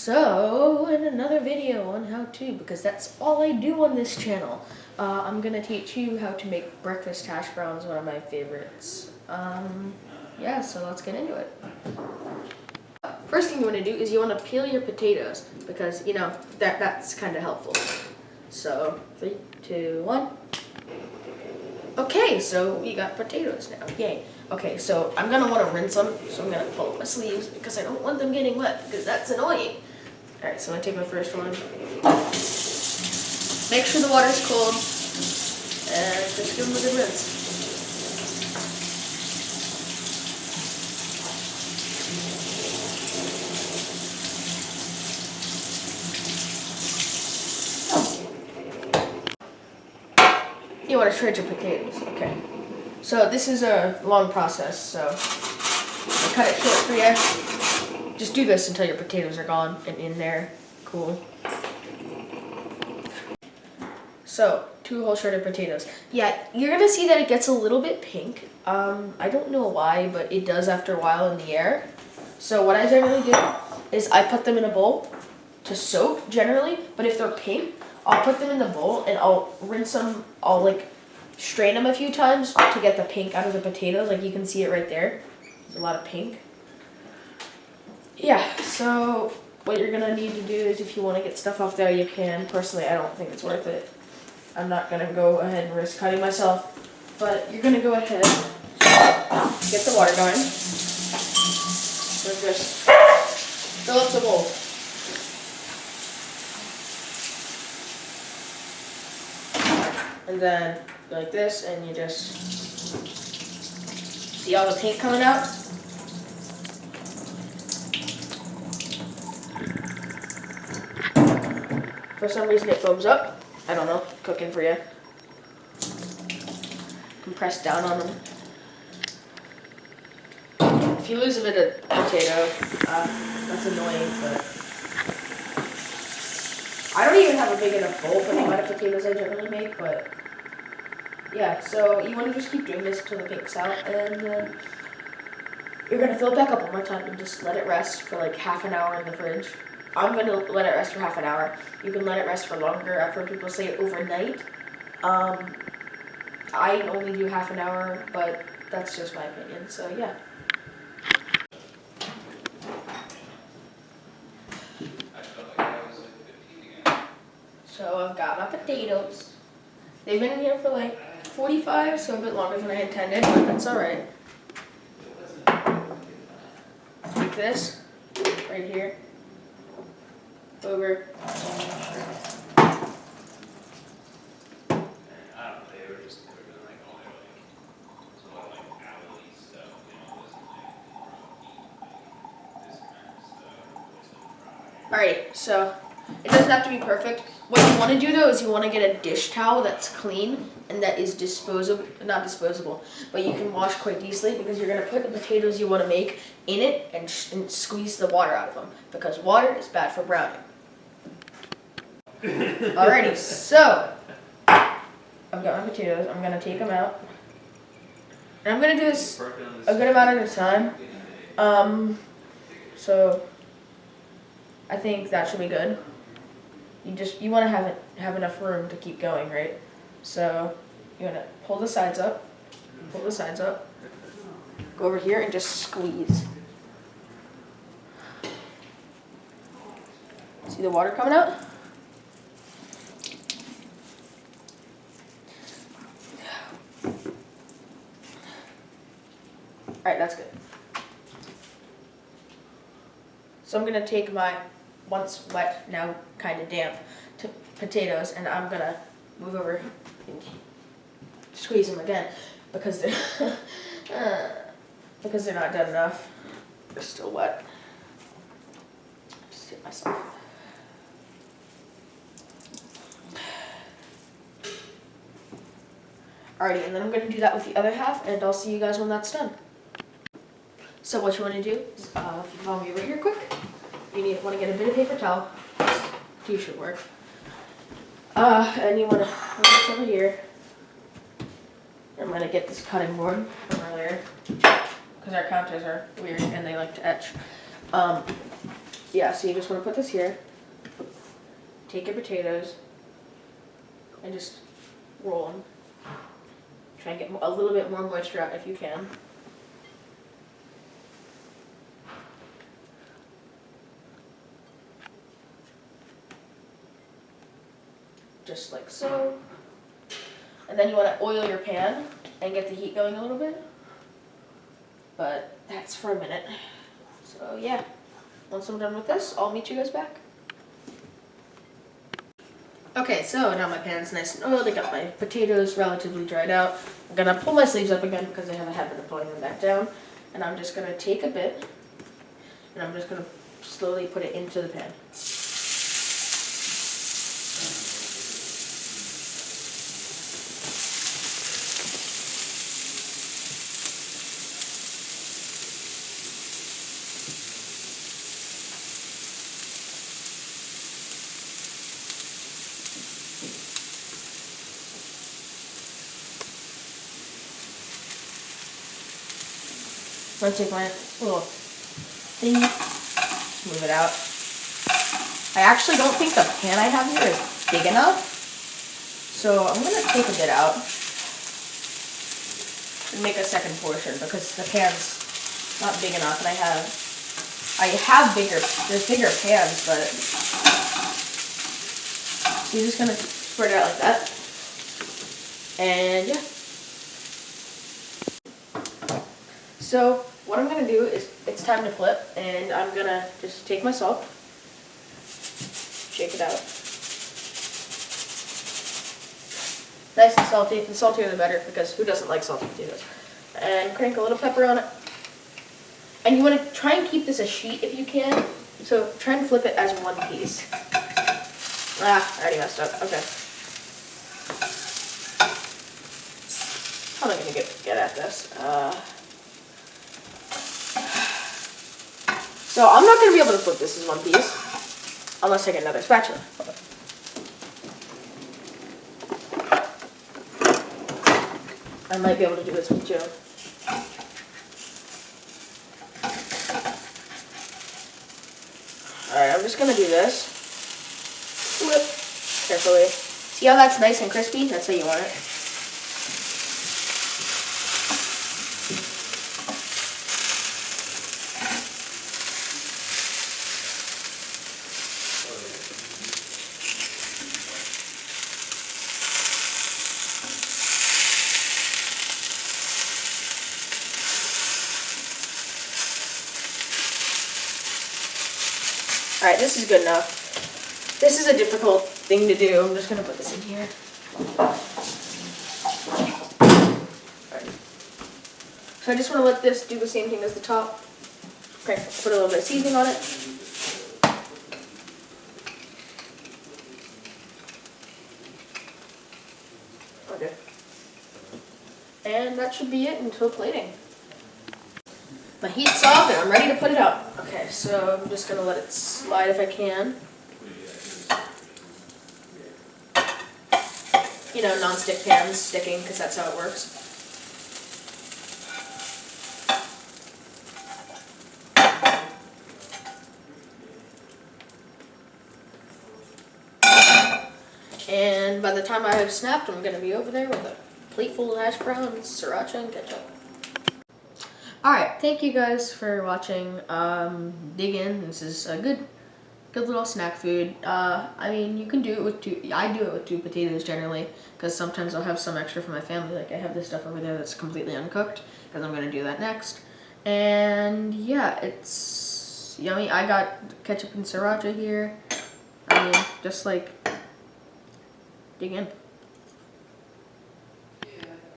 So, in another video on how to, because that's all I do on this channel, I'm gonna teach you how to make breakfast hash browns, one of my favorites. Yeah, so let's get into it. First thing you want to do is you want to peel your potatoes, because, you know, that's kind of helpful. So, 3, 2, 1. Okay, so we got potatoes now, yay. Okay, so I'm gonna want to rinse them, so I'm gonna pull up my sleeves because I don't want them getting wet, because that's annoying. Alright, so I'm gonna take my first one. Make sure the water's cold, and just give them a good rinse. You want to shred your potatoes, okay. So this is a long process, so I'll cut it short for you. Just do this until your potatoes are gone and in there. Cool. So, 2 whole shredded potatoes. Yeah, you're gonna see that it gets a little bit pink. I don't know why, but it does after a while in the air. So what I generally do is I put them in a bowl to soak generally, but if they're pink, I'll put them in the bowl and I'll rinse them, I'll like strain them a few times to get the pink out of the potatoes. Like you can see it right there. There's a lot of pink. Yeah, so what you're gonna need to do is if you want to get stuff off there, you can. Personally, I don't think it's worth it. I'm not gonna go ahead and risk cutting myself, but you're gonna go ahead, get the water going. So just fill up the bowl. And then like this, and you just see all the paint coming out. For some reason it foams up. I don't know, cooking for you. Compress down on them. If you lose a bit of potato, that's annoying, but I don't even have a big enough bowl for the amount of potatoes I generally make, but yeah, so you want to just keep doing this until the pink's out, and then you're going to fill it back up one more time and just let it rest for like half an hour in the fridge. I'm going to let it rest for half an hour. You can let it rest for longer. I've heard people say overnight. I only do half an hour, but that's just my opinion, so yeah. So I've got my potatoes. They've been in here for like 45, so a bit longer than I intended, but that's alright. Take this, right here, over. Alright, so it doesn't have to be perfect. What you want to do though is you want to get a dish towel that's clean and that is disposable, not disposable, but you can wash quite easily, because you're going to put the potatoes you want to make in it and squeeze the water out of them, because water is bad for browning. Alrighty, so I've got my potatoes. I'm going to take them out. And I'm going to do this a good amount at a time. So I think that should be good. You want to have enough room to keep going, right? So you want to pull the sides up, go over here and just squeeze. See the water coming out? Alright, that's good. So I'm going to take my once wet, now kind of damp potatoes, and I'm going to move over and squeeze them again, because they're not done enough. They're still wet. Just hit myself. Alrighty, and then I'm going to do that with the other half, and I'll see you guys when that's done. So what you want to do is, if you follow me right here quick, you want to get a bit of paper towel. Two should work. And you want to put this over here. I'm going to get this cutting board from earlier, because our counters are weird and they like to etch. yeah, so you just want to put this here. Take your potatoes and just roll them. Try and get a little bit more moisture out if you can. Just like so. And then you want to oil your pan and get the heat going a little bit. But that's for a minute. So yeah, once I'm done with this, I'll meet you guys back. Okay, so now my pan's nice and oiled. I got my potatoes relatively dried out. I'm gonna pull my sleeves up again because I have a habit of pulling them back down. And I'm just gonna take a bit and I'm just gonna slowly put it into the pan. I'm gonna take my little thing, move it out. I actually don't think the pan I have here is big enough, so I'm gonna take a bit out and make a second portion because the pan's not big enough, and there's bigger pans, but so you're just gonna spread it out like that, and yeah. So what I'm going to do is, it's time to flip, and I'm going to just take my salt, shake it out. Nice and salty. The saltier the better, because who doesn't like salty potatoes? And crank a little pepper on it. And you want to try and keep this a sheet if you can, so try and flip it as one piece. Ah, I already messed up. Okay. How am I going to get at this? So I'm not going to be able to flip this as one piece unless I get another spatula. I might be able to do this with Joe. Alright, I'm just going to do this. Flip carefully. See how that's nice and crispy? That's how you want it. Alright, this is good enough. This is a difficult thing to do. I'm just going to put this in here. Alright. So I just want to let this do the same thing as the top. Okay, put a little bit of seasoning on it. Okay. And that should be it until plating. My heat's off and I'm ready to put it out. Okay, so I'm just going to let it slide if I can. You know, non-stick pans sticking because that's how it works. And by the time I have snapped, I'm going to be over there with a plate full of hash browns, sriracha, and ketchup. Alright, thank you guys for watching. Dig in. This is a good little snack food. I mean, you can do it with I do it with 2 potatoes generally, because sometimes I'll have some extra for my family. Like I have this stuff over there that's completely uncooked, because I'm going to do that next. And yeah, it's yummy. I got ketchup and sriracha here. I mean, just like, dig in.